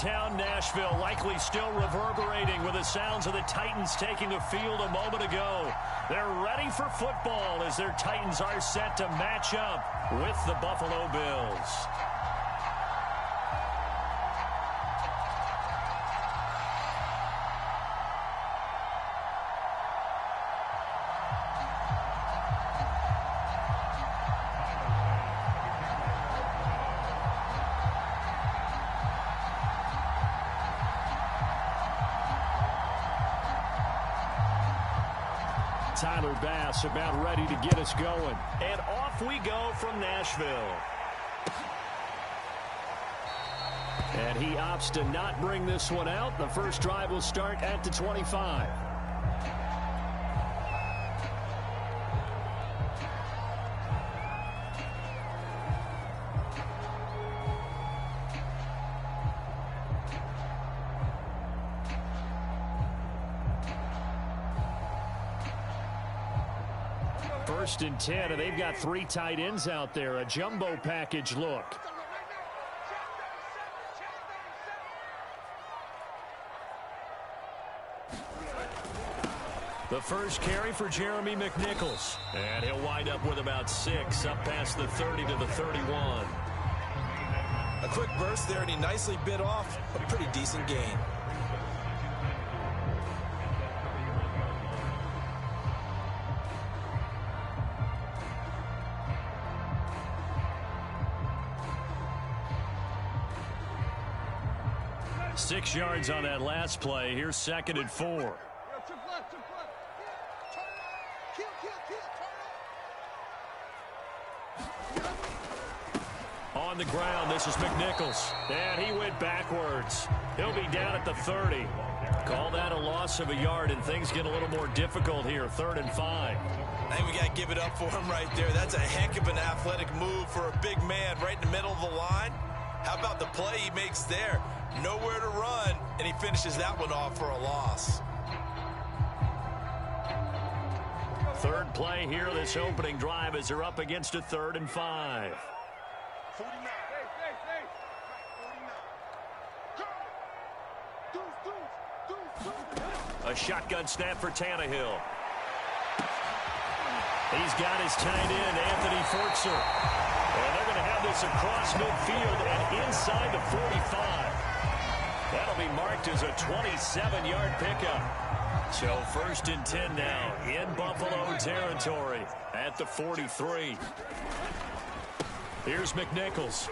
downtown Nashville, likely still reverberating with the sounds of the Titans taking the field a moment ago. They're ready for football as their Titans are set to match up with the Buffalo Bills. Tyler Bass about ready to get us going. And off we go from Nashville. And he opts to not bring this one out. The first drive will start at the 25. First and 10, and they've got 3 tight ends out there. A jumbo package look. The first carry for Jeremy McNichols. And he'll wind up with about 6, up past the 30 to the 31. A quick burst there, and he nicely bit off a pretty decent gain. Six yards on that last play. Here's second and 4. On the ground, this is McNichols. And he went backwards. He'll be down at the 30. Call that a loss of a yard, and things get a little more difficult here. 3rd and 5. I think we got to give it up for him right there. That's a heck of an athletic move for a big man right in the middle of the line. How about the play he makes there? Nowhere to run, and he finishes that one off for a loss. Third play here, this opening drive, as they're up against a 3rd and 5. A shotgun snap for Tannehill. He's got his tight end, Anthony Fortzer. And they're going to have this across midfield and inside the 45. That'll be marked as a 27-yard pickup. So 1st and 10 now in Buffalo territory at the 43. Here's McNichols.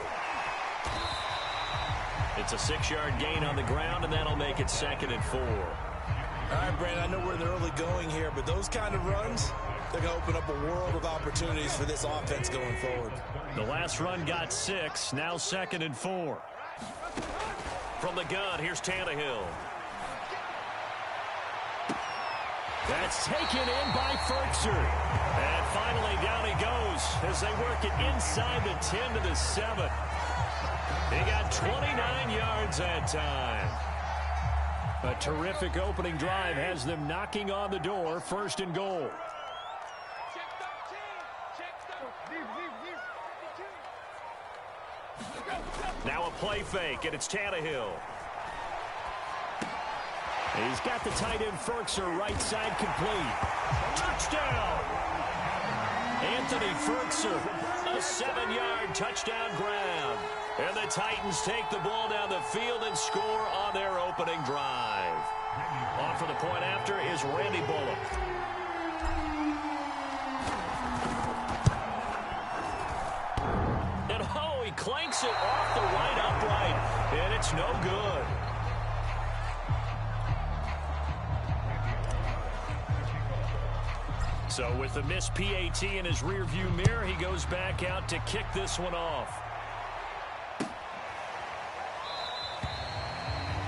It's a 6-yard gain on the ground, and that'll make it 2nd and 4. All right, Brandon, I know we're in the early going here, but those kind of runs, they're going to open up a world of opportunities for this offense going forward. The last run got 6, now 2nd and 4. From the gun, here's Tannehill. That's taken in by Fortzer. And finally down he goes as they work it inside the 10 to the 7. He got 29 yards that time. A terrific opening drive has them knocking on the door. 1st and goal. Now a play fake, and it's Tannehill. He's got the tight end Fortzer right side complete. Touchdown! Anthony Fortzer, a 7-yard touchdown grab. And the Titans take the ball down the field and score on their opening drive. On for the point after is Randy Bullock. And oh, he clanks it off the right upright, and it's no good. So with the missed PAT in his rearview mirror, he goes back out to kick this one off.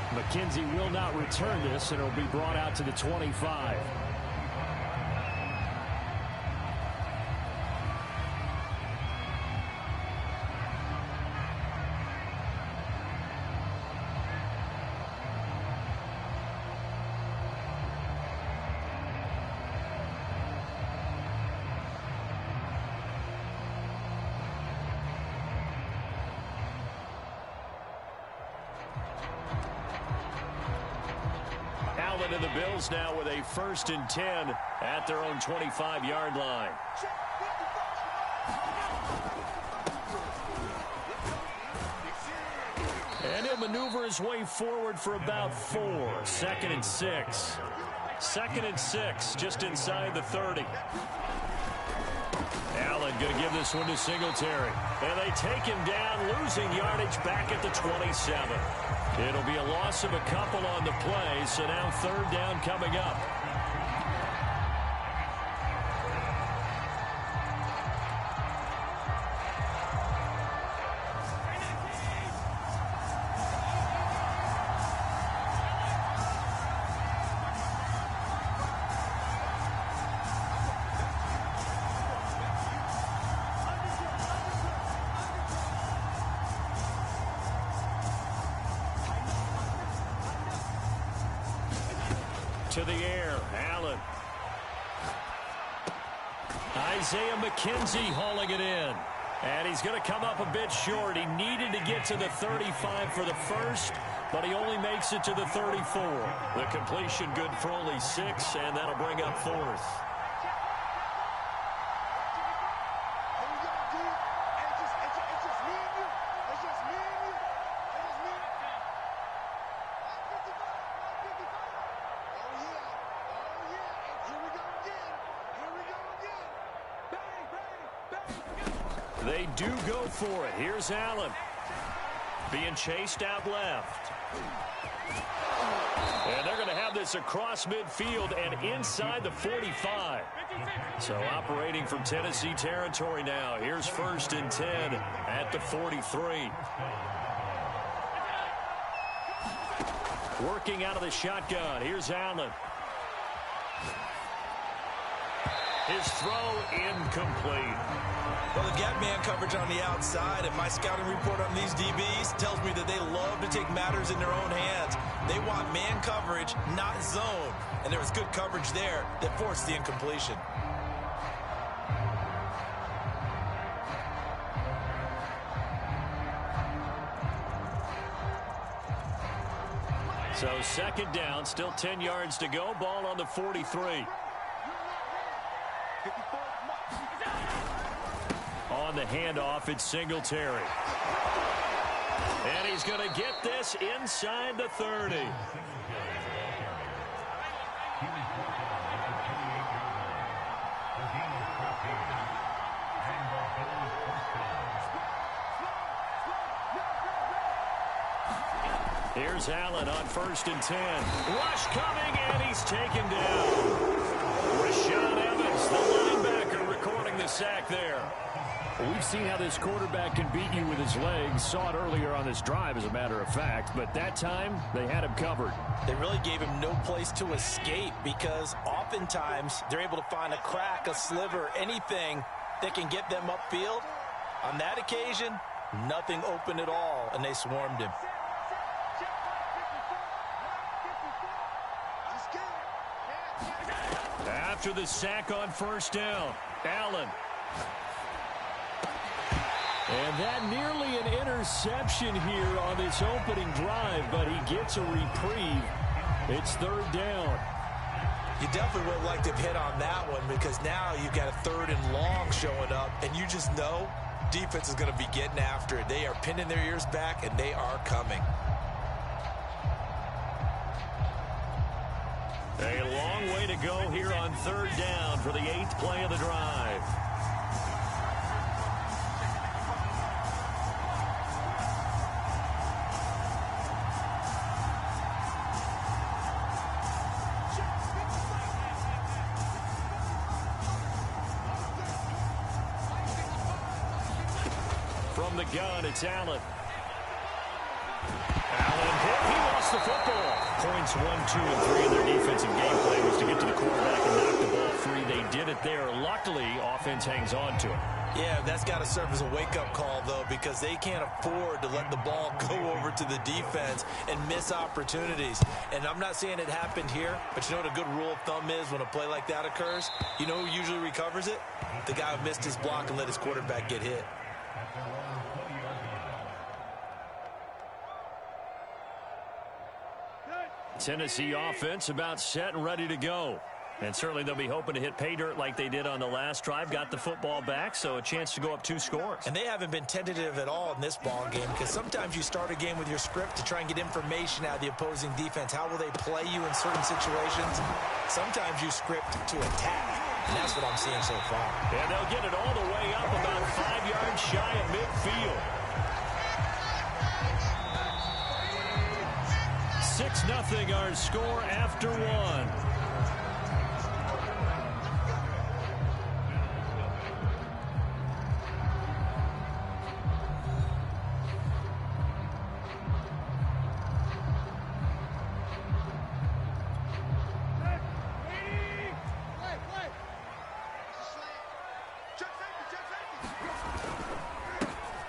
McKenzie will not return this, and it'll be brought out to the 25. Allen and the Bills now with a 1st and 10 at their own 25-yard line. And he'll maneuver his way forward for about 4. 2nd and 6. 2nd and 6, just inside the 30. Allen going to give this one to Singletary. And they take him down, losing yardage back at the 27. It'll be a loss of a couple on the play, so now 3rd down coming up. To the air, Allen. Isaiah McKenzie hauling it in. And he's going to come up a bit short. He needed to get to the 35 for the first, but he only makes it to the 34. The completion good for only 6, and that'll bring up 4th. They do go for it. Here's Allen. Being chased out left. And they're going to have this across midfield and inside the 45. So operating from Tennessee territory now. Here's 1st and 10 at the 43. Working out of the shotgun. Here's Allen. His throw incomplete. Well, they've got man coverage on the outside, and my scouting report on these DBs tells me that they love to take matters in their own hands. They want man coverage, not zone. And there was good coverage there that forced the incompletion. So 2nd down, still 10 yards to go. Ball on the 43. On the handoff, it's Singletary. And he's going to get this inside the 30. Here's Allen on 1st and 10. Rush coming, and he's taken down. Rashaan Evans, the linebacker, recording the sack there. Well, we've seen how this quarterback can beat you with his legs. Saw it earlier on this drive, as a matter of fact. But that time, they had him covered. They really gave him no place to escape because oftentimes they're able to find a crack, a sliver, anything that can get them upfield. On that occasion, nothing open at all, and they swarmed him. After the sack on 1st down, Allen. And that nearly an interception here on this opening drive, but he gets a reprieve. It's 3rd down. You definitely would have liked to hit on that one because now you've got a 3rd and long showing up, and you just know defense is going to be getting after it. They are pinning their ears back, and they are coming. A long way to go here on 3rd down for the 8th play of the drive. From the gun, it's Allen. Allen hit. He lost the football. Points 1, 2, and 3 in their defensive game plan was to get to the quarterback and knock the ball free. They did it there. Luckily, offense hangs on to it. Yeah, that's got to serve as a wake-up call, though, because they can't afford to let the ball go over to the defense and miss opportunities. And I'm not saying it happened here, but you know what a good rule of thumb is when a play like that occurs? You know who usually recovers it? The guy who missed his block and let his quarterback get hit. Tennessee offense about set and ready to go. And certainly they'll be hoping to hit pay dirt like they did on the last drive. Got the football back, so a chance to go up 2 scores. And they haven't been tentative at all in this ball game, because sometimes you start a game with your script to try and get information out of the opposing defense. How will they play you in certain situations? Sometimes you script to attack, and that's what I'm seeing so far. And they'll get it all the way up about 5 yards shy of midfield. 6-0 our score after 1.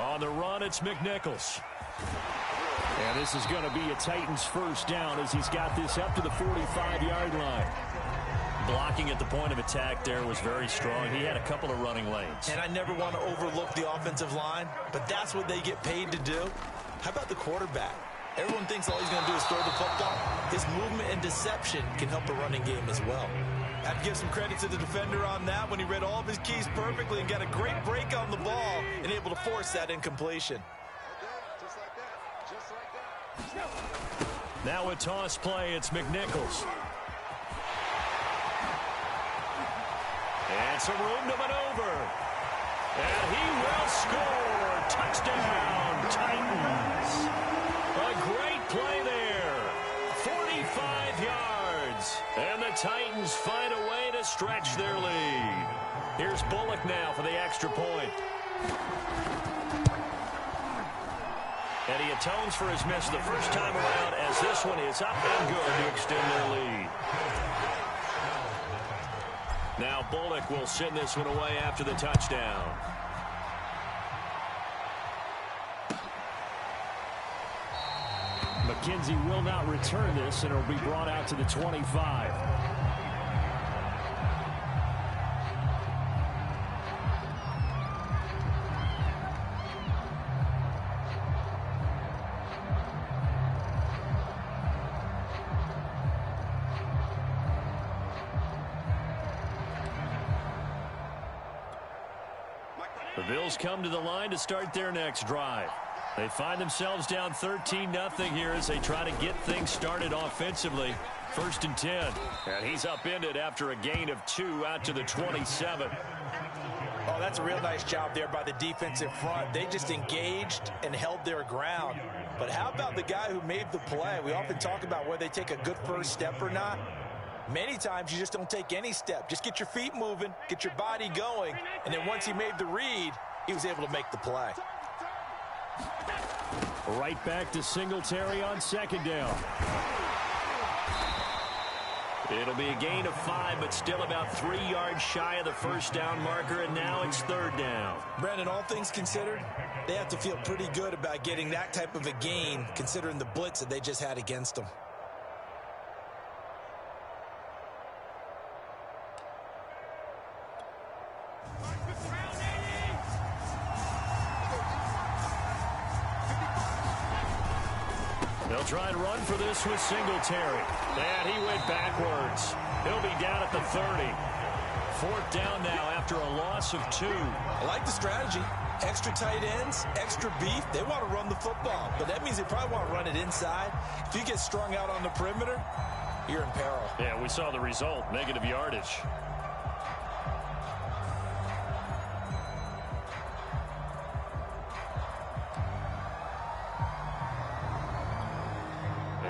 On the run, it's McNichols. And this is going to be a Titans first down as he's got this up to the 45-yard line. Blocking at the point of attack there was very strong. He had a couple of running lanes. And I never want to overlook the offensive line, but that's what they get paid to do. How about the quarterback? Everyone thinks all he's going to do is throw the football. His movement and deception can help a running game as well. I have to give some credit to the defender on that when he read all of his keys perfectly and got a great break on the ball and able to force that incompletion. Now a toss play, it's McNichols. And some room to maneuver. And he will score. Touchdown, Titans. A great play there. 45 yards. And the Titans find a way to stretch their lead. Here's Bullock now for the extra point. And he atones for his miss the first time around as this one is up and good to extend their lead. Now Bullock will send this one away after the touchdown. McKenzie will not return this, and it will be brought out to the 25. The Bills come to the line to start their next drive. They find themselves down 13-0 here as they try to get things started offensively. 1st and 10. And he's upended after a gain of 2 out to the 27. Oh, that's a real nice job there by the defensive front. They just engaged and held their ground. But how about the guy who made the play? We often talk about whether they take a good first step or not. Many times you just don't take any step. Just get your feet moving, get your body going, and then once he made the read, he was able to make the play. Right back to Singletary on 2nd down. It'll be a gain of 5, but still about 3 yards shy of the first down marker, and now it's 3rd down. Brandon, all things considered, they have to feel pretty good about getting that type of a gain, considering the blitz that they just had against them. They'll try and run for this with Singletary. And he went backwards. He'll be down at the 30. 4th down now after a loss of 2. I like the strategy. Extra tight ends, extra beef. They want to run the football, but that means they probably want to run it inside. If you get strung out on the perimeter, you're in peril. Yeah, we saw the result, negative yardage.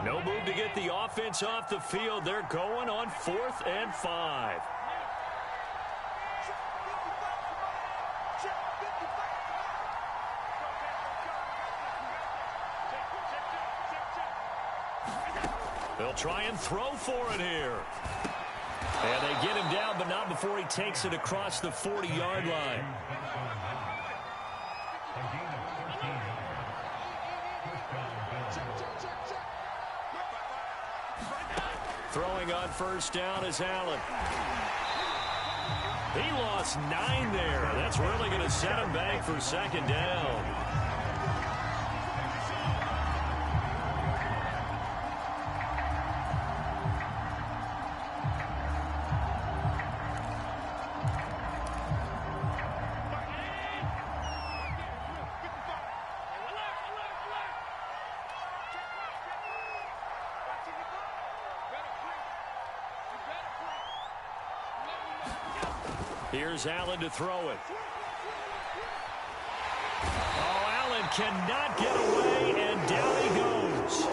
No move to get the offense off the field. They're going on 4th and 5. They'll try and throw for it here. And they get him down, but not before he takes it across the 40-yard line. Throwing on 1st down is Allen. He lost 9 there. That's really going to set him back for 2nd down. Here's Allen to throw it. Oh, Allen cannot get away, and down he goes.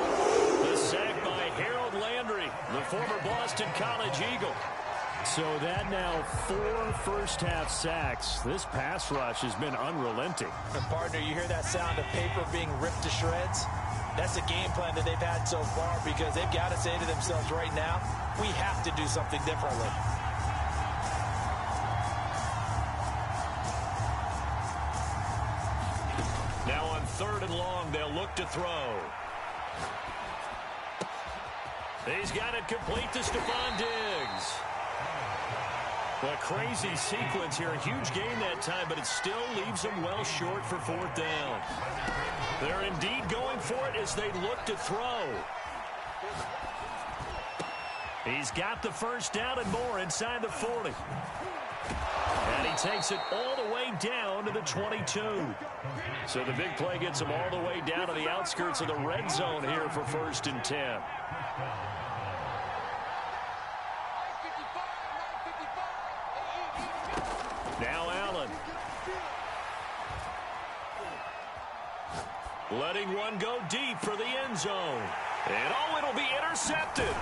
The sack by Harold Landry, the former Boston College Eagle. So that now 4 first-half sacks. This pass rush has been unrelenting. And partner, you hear that sound of paper being ripped to shreds? That's the game plan that they've had so far, because they've got to say to themselves right now, we have to do something differently. Now on 3rd and long, they'll look to throw. He's got it complete to Stephon Diggs. A crazy sequence here. A huge gain that time, but it still leaves them well short for 4th down. They're indeed going for it as they look to throw. He's got the first down and more inside the 40. And he takes it all the way down to the 22. So the big play gets him all the way down to the outskirts of the red zone here for 1st and 10. Now Allen. Letting one go deep for the end zone. And oh, it'll be intercepted.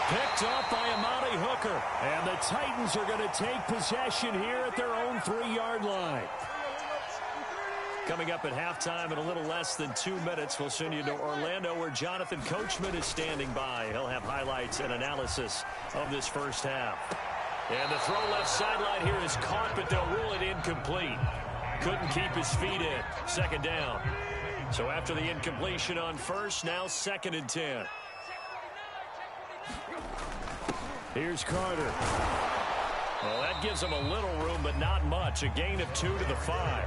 Picked off by Amani Hooker. And the Titans are going to take possession here at their own 3-yard line. Coming up at halftime in a little less than 2 minutes, we'll send you to Orlando where Jonathan Coachman is standing by. He'll have highlights and analysis of this first half. And the throw left sideline here is caught, but they'll rule it incomplete. Couldn't keep his feet in. 2nd down. So after the incompletion on 1st, now 2nd and 10. Here's Carter. Well, that gives them a little room, but not much. A gain of 2 to the 5.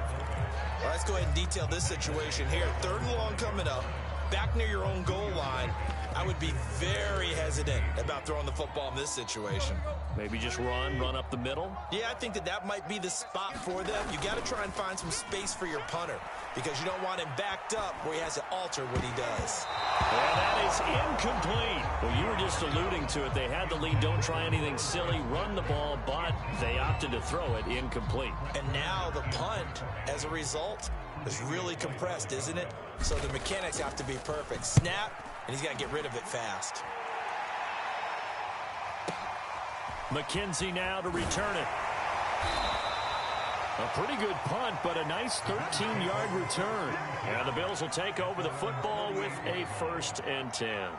Well, let's go ahead and detail this situation here. 3rd and long coming up. Back near your own goal line. I would be very hesitant about throwing the football in this situation. Maybe just run up the middle? Yeah, I think that might be the spot for them. You got to try and find some space for your punter because you don't want him backed up where he has to alter what he does. And that is incomplete. Well, you were just alluding to it. They had the lead. Don't try anything silly. Run the ball, but they opted to throw it incomplete. And now the punt, as a result, is really compressed, isn't it? So the mechanics have to be perfect. Snap, and he's got to get rid of it fast. McKenzie now to return it. A pretty good punt, but a nice 13-yard return. And the Bills will take over the football with a 1st and 10.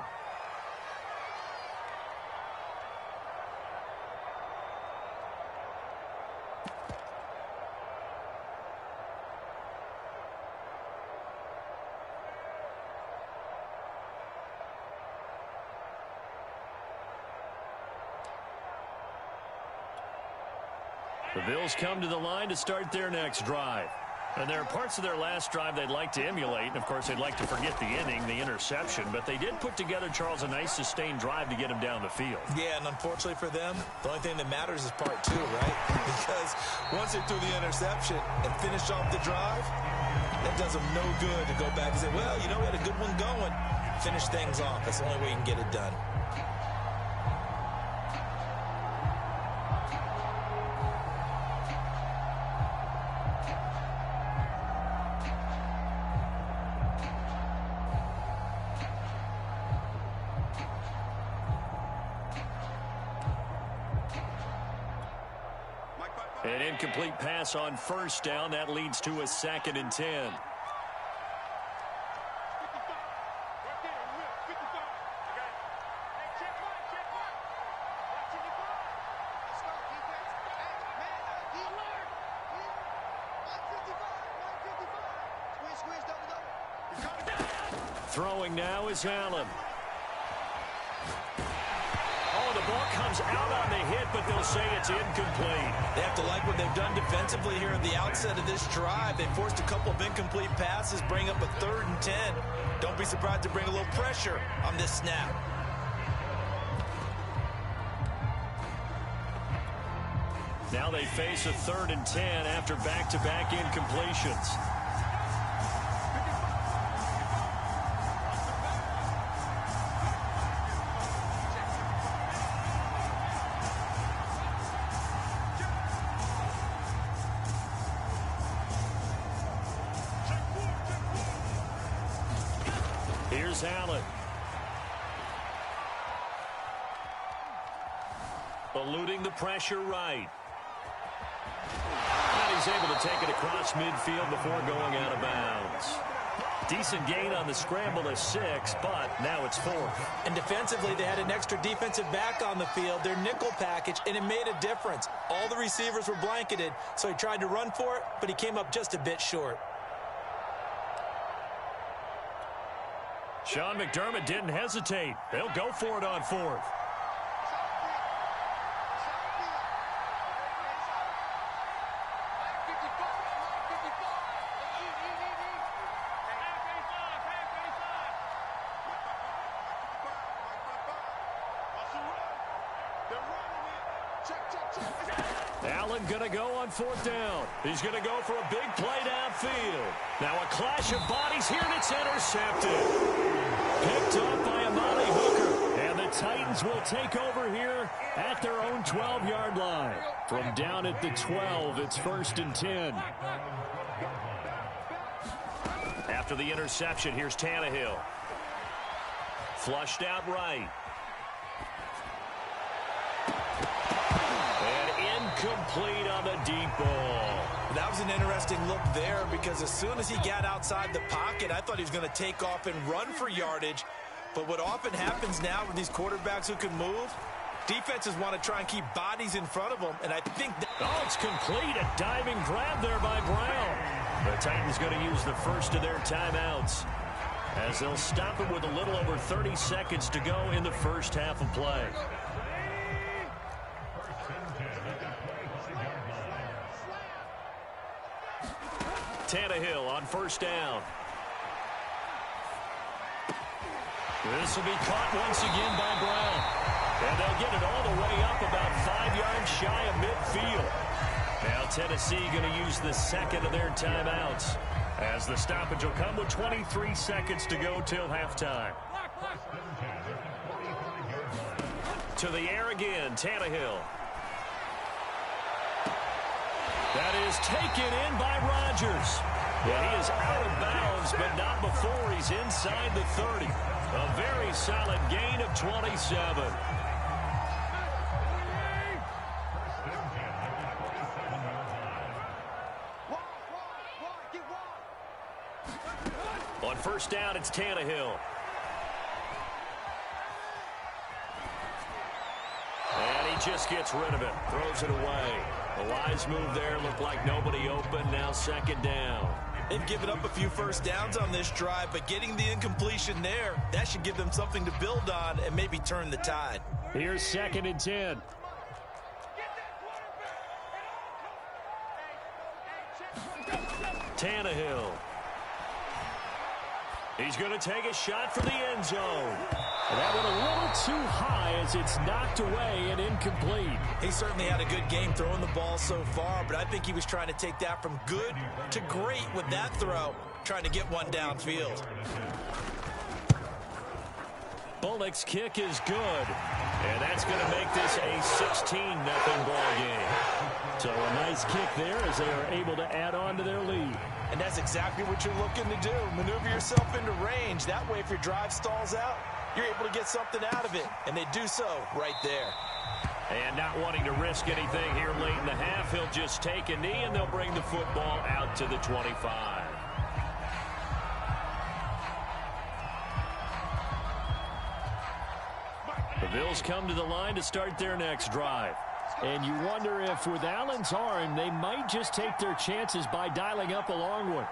The Bills come to the line to start their next drive. And there are parts of their last drive they'd like to emulate. And, of course, they'd like to forget the inning, the interception. But they did put together, Charles, a nice sustained drive to get him down the field. Yeah, and unfortunately for them, the only thing that matters is part 2, right? Because once they threw the interception and finished off the drive, that does them no good to go back and say, well, you know, we had a good one going. Finish things off. That's the only way you can get it done. An incomplete pass on 1st down. That leads to a 2nd and 10. Throwing now is Allen. The ball comes out on the hit, but they'll say it's incomplete. They have to like what they've done defensively here at the outset of this drive. They forced a couple of incomplete passes, bring up a 3rd and 10. Don't be surprised to bring a little pressure on this snap. Now they face a 3rd and 10 after back-to-back incompletions. Here's Allen. Eluding the pressure right. And he's able to take it across midfield before going out of bounds. Decent gain on the scramble of 6, but now it's 4th. And defensively, they had an extra defensive back on the field, their nickel package, and it made a difference. All the receivers were blanketed, so he tried to run for it, but he came up just a bit short. Sean McDermott didn't hesitate. They'll go for it on 4th. Allen going to go on 4th down. He's going to go for a big play downfield. Now a clash of bodies here, and it's intercepted. Picked up by Amani Hooker. And the Titans will take over here at their own 12-yard line. From down at the 12, it's 1st and 10. After the interception, here's Tannehill. Flushed out right. Complete on the deep ball. That was an interesting look there because as soon as he got outside the pocket, I thought he was going to take off and run for yardage. But what often happens now with these quarterbacks who can move, defenses want to try and keep bodies in front of them, and I think that... Oh, it's complete. A diving grab there by Brown. The Titans going to use the first of their timeouts as they'll stop it with a little over 30 seconds to go in the first half of play. Tannehill on 1st down. This will be caught once again by Brown. And they'll get it all the way up about 5 yards shy of midfield. Now Tennessee going to use the second of their timeouts as the stoppage will come with 23 seconds to go till halftime. To the air again, Tannehill. That is taken in by Rodgers. And he is out of bounds, but not before he's inside the 30. A very solid gain of 27. On 1st down, it's Tannehill. And he just gets rid of it, throws it away. A wise move there, looked like nobody open, now 2nd down. They've given up a few first downs on this drive, but getting the incompletion there, that should give them something to build on and maybe turn the tide. Here's 2nd and 10. Tannehill. He's going to take a shot for the end zone. That went a little too high as it's knocked away and incomplete. He certainly had a good game throwing the ball so far, but I think he was trying to take that from good to great with that throw, trying to get one downfield. Bullock's kick is good, and that's going to make this a 16-0 ball game. So a nice kick there as they are able to add on to their lead. And that's exactly what you're looking to do. Maneuver yourself into range. That way, if your drive stalls out, you're able to get something out of it. And they do so right there. And not wanting to risk anything here late in the half, he'll just take a knee, and they'll bring the football out to the 25. The Bills come to the line to start their next drive. And you wonder if with Allen's arm, they might just take their chances by dialing up a long one.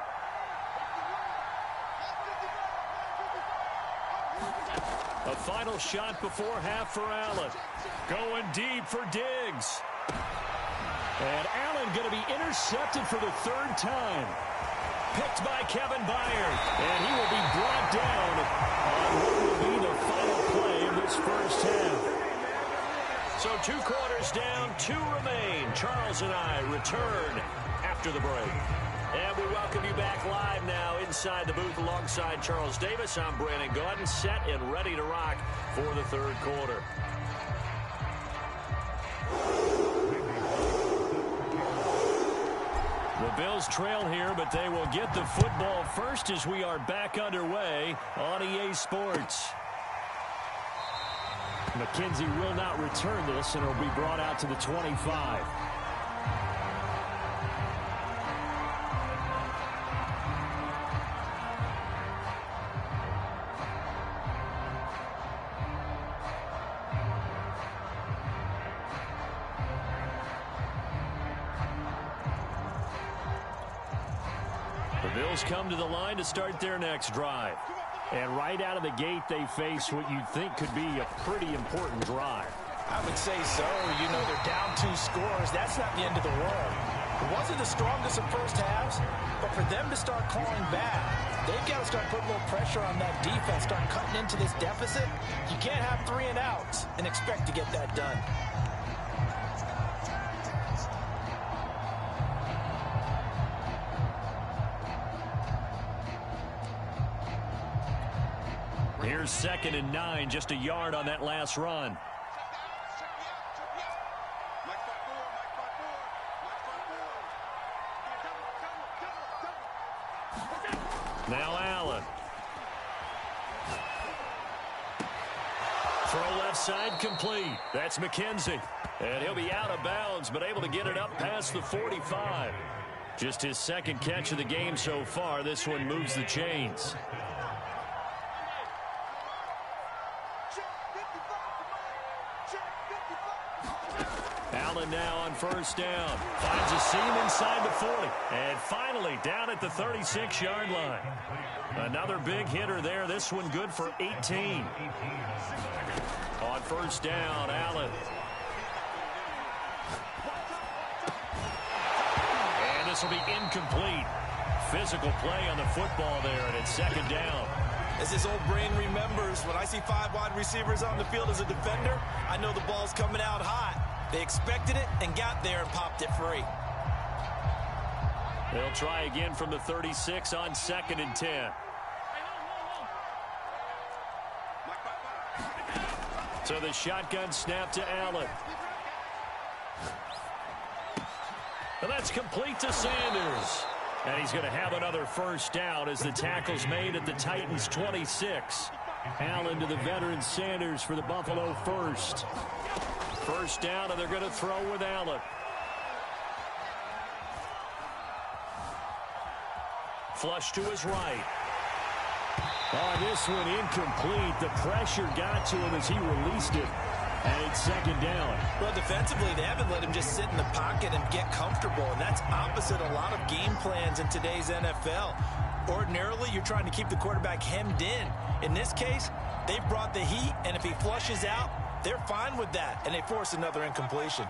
A final shot before half for Allen. Going deep for Diggs. And Allen going to be intercepted for the 3rd time. Picked by Kevin Byard. And he will be brought down on what will be the final play in this first half. So 2 quarters down, 2 remain. Charles and I return after the break. And we welcome you back live now inside the booth alongside Charles Davis. I'm Brandon Gaudin, set and ready to rock for the 3rd quarter. The Bills trail here, but they will get the football first as we are back underway on EA Sports. McKenzie will not return this, and it'll be brought out to the 25. The Bills come to the line to start their next drive. And right out of the gate, they face what you'd think could be a pretty important drive. I would say so. You know, they're down 2 scores. That's not the end of the world. It wasn't the strongest of first halves, but for them to start calling back, they've got to start putting a little pressure on that defense, start cutting into this deficit. You can't have 3 and outs and expect to get that done. Here's 2nd and 9, just a yard on that last run. Now Allen. Throw left side complete. That's McKenzie. And he'll be out of bounds, but able to get it up past the 45. Just his 2nd catch of the game so far. This one moves the chains. Allen now on 1st down. Finds a seam inside the 40. And finally down at the 36-yard line. Another big hitter there. This one good for 18. On 1st down, Allen. And this will be incomplete. Physical play on the football there, and it's 2nd down. As his old brain remembers, when I see 5 wide receivers on the field as a defender, I know the ball's coming out hot. They expected it and got there and popped it free. They'll try again from the 36 on 2nd and 10. So the shotgun snap to Allen. And that's complete to Sanders. And he's going to have another 1st down as the tackle's made at the Titans' 26. Allen to the veteran Sanders for the Buffalo 1st. 1st down, and they're going to throw with Allen. Flush to his right. Oh, this one incomplete. The pressure got to him as he released it. And it's 2nd down. Well, defensively, they haven't let him just sit in the pocket and get comfortable. And that's opposite a lot of game plans in today's NFL. Ordinarily, you're trying to keep the quarterback hemmed in. In this case, they've brought the heat, and if he flushes out, they're fine with that, and they force another incompletion.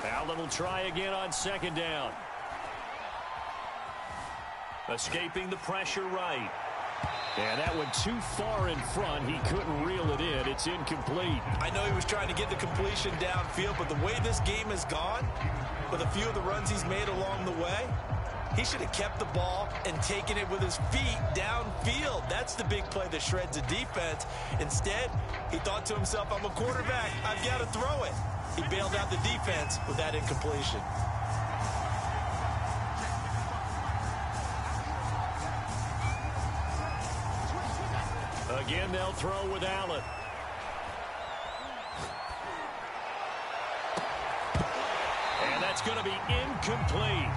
Allen will try again on 2nd down. Escaping the pressure right. And that went too far in front. He couldn't reel it in. It's incomplete. I know he was trying to get the completion downfield, but the way this game has gone, with a few of the runs he's made along the way, he should have kept the ball and taken it with his feet downfield. That's the big play that shreds the defense. Instead, he thought to himself, I'm a quarterback. I've got to throw it. He bailed out the defense with that incompletion. Again, they'll throw with Allen. And that's going to be incomplete.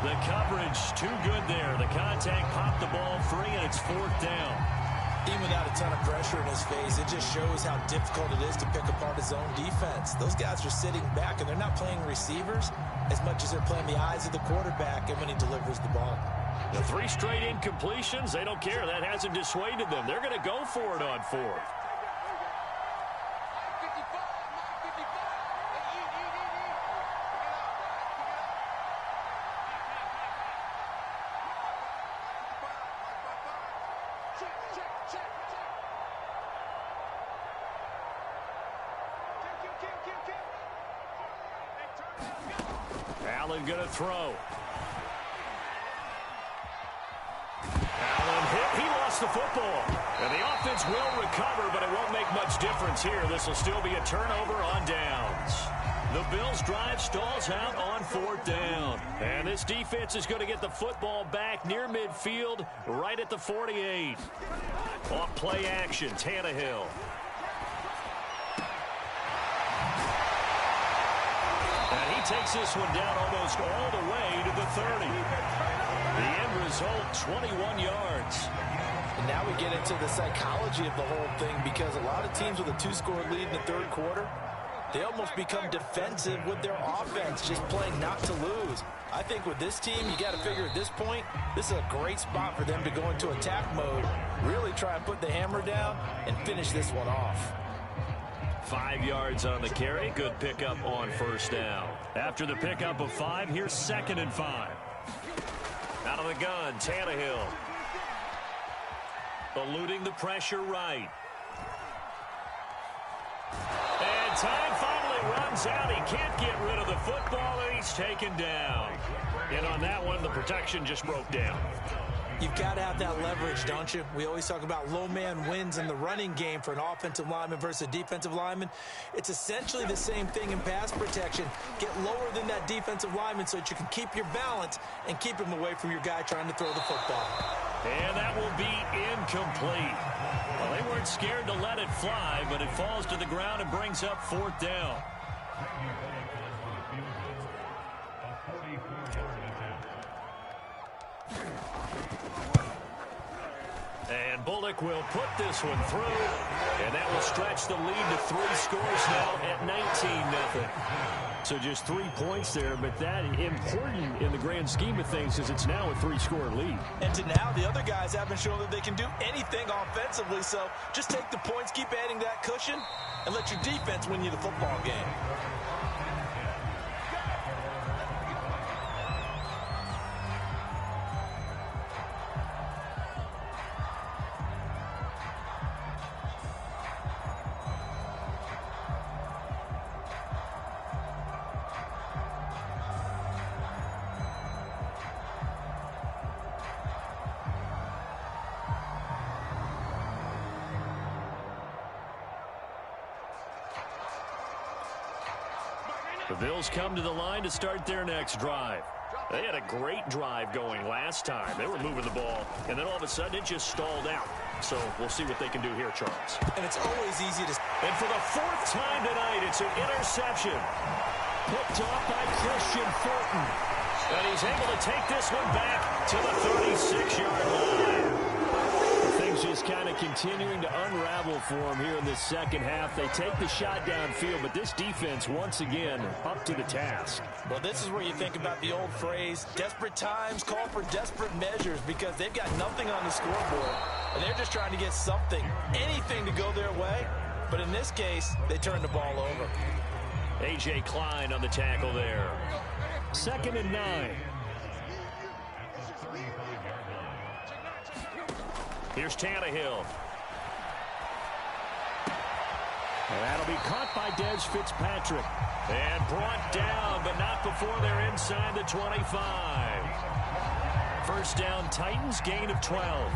The coverage too good there. The contact popped the ball free, and it's 4th down. Even without a ton of pressure in his face, it just shows how difficult it is to pick apart his own defense. Those guys are sitting back, and they're not playing receivers as much as they're playing the eyes of the quarterback and when he delivers the ball. The 3 straight incompletions, they don't care. That hasn't dissuaded them. They're going to go for it on 4th. Allen going to throw. Allen gets the football. And the offense will recover, but it won't make much difference here. This will still be a turnover on downs. The Bills' drive stalls out on 4th down. And this defense is going to get the football back near midfield, right at the 48. Off play action, Tannehill. And he takes this one down almost all the way to the 30. The end result, 21 yards. And now we get into the psychology of the whole thing, because a lot of teams with a 2-score lead in the third quarter, they almost become defensive with their offense, just playing not to lose. I think with this team, you got to figure at this point, this is a great spot for them to go into attack mode, really try and put the hammer down and finish this one off. 5 yards on the carry. Good pickup on 1st down. After the pickup of 5, here's 2nd and 5. Out of the gun, Tannehill. Eluding the pressure right. And time finally runs out. He can't get rid of the football, and he's taken down. And on that one, the protection just broke down. You've got to have that leverage, don't you? We always talk about low man wins in the running game for an offensive lineman versus a defensive lineman. It's essentially the same thing in pass protection. Get lower than that defensive lineman so that you can keep your balance and keep him away from your guy trying to throw the football. And that will be incomplete. Well, they weren't scared to let it fly, but it falls to the ground and brings up 4th down. And Bullock will put this one through, and that will stretch the lead to 3 scores now at 19-0. So just 3 points there, but that important in the grand scheme of things because it's now a 3-score lead. And to now, the other guys haven't shown that they can do anything offensively, so just take the points, keep adding that cushion, and let your defense win you the football game. The Bills come to the line to start their next drive. They had a great drive going last time. They were moving the ball, and then all of a sudden it just stalled out. So we'll see what they can do here, Charles. And it's always easy to... And for the 4th time tonight, it's an interception. Picked off by Christian Fulton. And he's able to take this one back to the 36-yard line. Things just kind of continuing to unravel for him here in this second half. They take the shot downfield, but this defense, once again, up to the task. Well, this is where you think about the old phrase, desperate times call for desperate measures, because they've got nothing on the scoreboard, and they're just trying to get something, anything to go their way. But in this case, they turn the ball over. A.J. Klein on the tackle there. 2nd and 9. Here's Tannehill. And that'll be caught by Des Fitzpatrick. And brought down, but not before they're inside the 25. 1st down, Titans, gain of 12.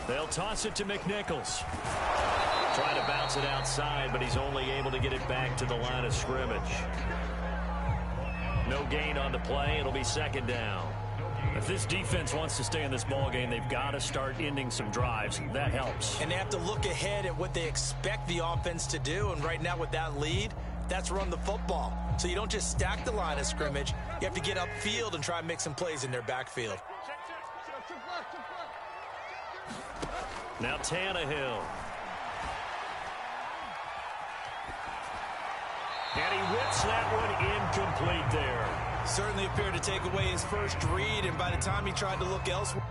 They'll toss it to McNichols. Trying to bounce it outside, but he's only able to get it back to the line of scrimmage. No gain on the play. It'll be 2nd down. If this defense wants to stay in this ballgame, they've got to start ending some drives. That helps. And they have to look ahead at what they expect the offense to do. And right now with that lead, that's run the football. So you don't just stack the line of scrimmage. You have to get upfield and try and make some plays in their backfield. Now Tannehill. And he whips that one incomplete there. Certainly appeared to take away his first read, and by the time he tried to look elsewhere,